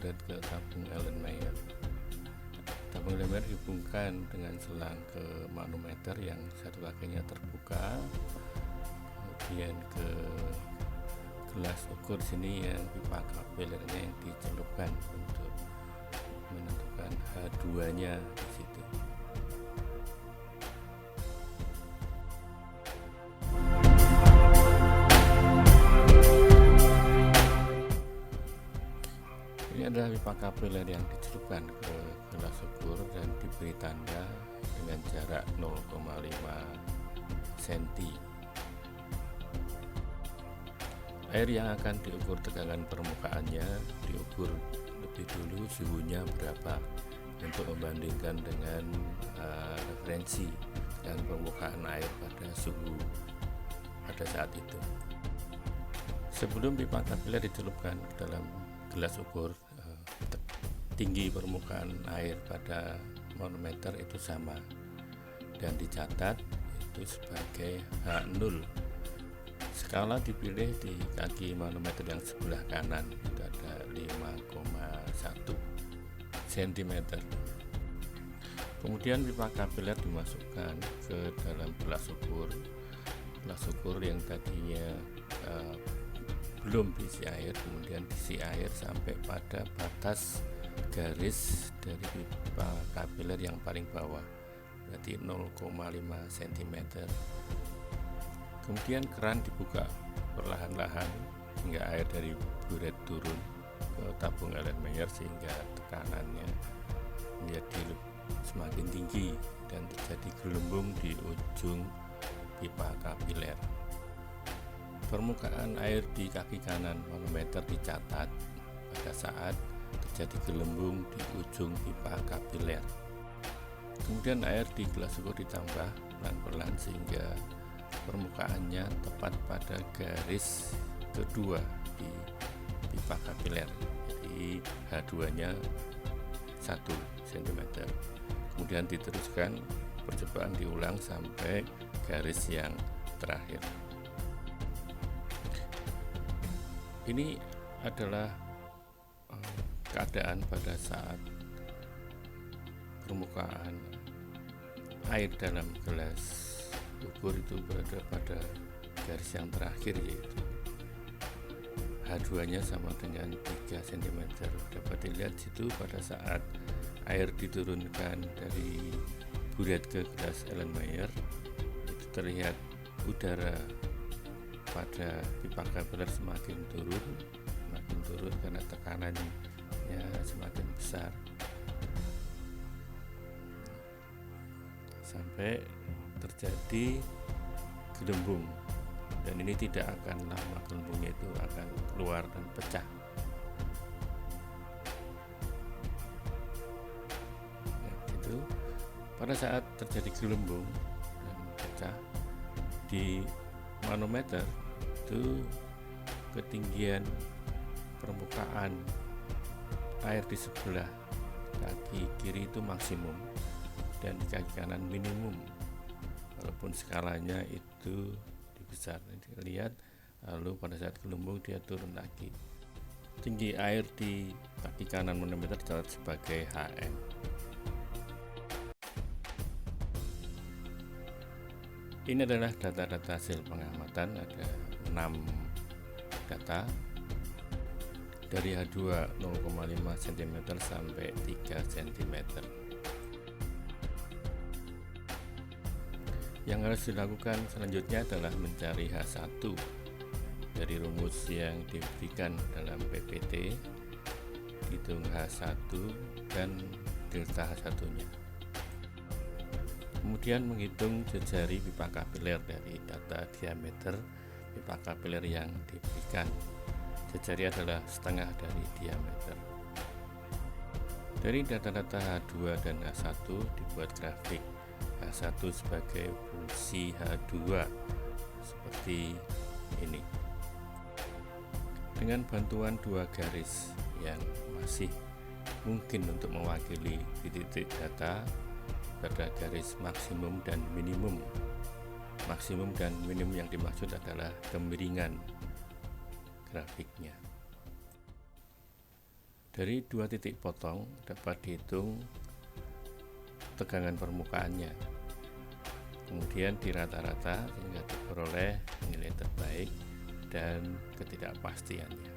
buret ke tabung Erlenmeyer. Tabung Erlenmeyer dihubungkan dengan selang ke manometer yang satu kakinya terbuka, kemudian ke gelas ukur sini yang pipa kapilernya yang dicelupkan untuk menentukan H2-nya di situ. Ini adalah pipa kapiler yang dicelupkan ke gelas ukur dan diberi tanda dengan jarak 0,5 cm. Air yang akan diukur tegangan permukaannya diukur lebih dulu suhunya berapa untuk membandingkan dengan referensi dan permukaan air pada suhu pada saat itu. Sebelum pipa kapiler dicelupkan ke dalam gelas ukur, tinggi permukaan air pada manometer itu sama dan dicatat itu sebagai H0. Skala dipilih di kaki manometer yang sebelah kanan, itu ada 5,1 cm. Kemudian pipa kapiler dimasukkan ke dalam gelas ukur yang tadinya belum diisi air, kemudian diisi air sampai pada batas garis dari pipa kapiler yang paling bawah, berarti 0,5 cm. Kemudian keran dibuka perlahan-lahan hingga air dari buret turun ke tabung Erlenmeyer sehingga tekanannya menjadi semakin tinggi dan terjadi gelembung di ujung pipa kapiler. Permukaan air di kaki kanan manometer dicatat pada saat terjadi gelembung di ujung pipa kapiler. Kemudian air di gelas ukur ditambah pelan-pelan sehingga permukaannya tepat pada garis kedua di pipa kapiler, jadi H2-nya 1 cm. Kemudian diteruskan, percobaan diulang sampai garis yang terakhir. Ini adalah keadaan pada saat permukaan air dalam gelas ukur itu berada pada garis yang terakhir, yaitu H2-nya sama dengan 3 cm. Dapat dilihat situ pada saat air diturunkan dari buret ke gelas Erlenmeyer, itu terlihat udara pada pipa kapiler semakin turun karena tekanannya semakin besar sampai terjadi gelembung, dan ini tidak akan lama, gelembungnya itu akan keluar dan pecah. Itu pada saat terjadi gelembung dan pecah di manometer itu, ketinggian permukaan air di sebelah kaki kiri itu maksimum dan di kaki kanan minimum, walaupun skalanya itu dibesar. Lihat, lalu pada saat gelembung dia turun lagi. Tinggi air di kaki kanan manometer dicatat sebagai HM. Ini adalah data-data hasil pengamatan, ada 6 data dari H2 0,5 cm sampai 3 cm. Yang harus dilakukan selanjutnya adalah mencari H1 dari rumus yang diberikan dalam PPT, hitung H1 dan delta H1-nya. Kemudian menghitung jejari pipa kapiler dari data diameter pipa kapiler yang diberikan. Jejari adalah setengah dari diameter. Dari data-data H2 dan H1 dibuat grafik. H1 sebagai fungsi H2 seperti ini. Dengan bantuan dua garis yang masih mungkin untuk mewakili titik data pada garis maksimum dan minimum. Maksimum dan minimum yang dimaksud adalah kemiringan grafiknya. Dari dua titik potong dapat dihitung tegangan permukaannya, kemudian dirata-rata sehingga diperoleh nilai terbaik dan ketidakpastiannya.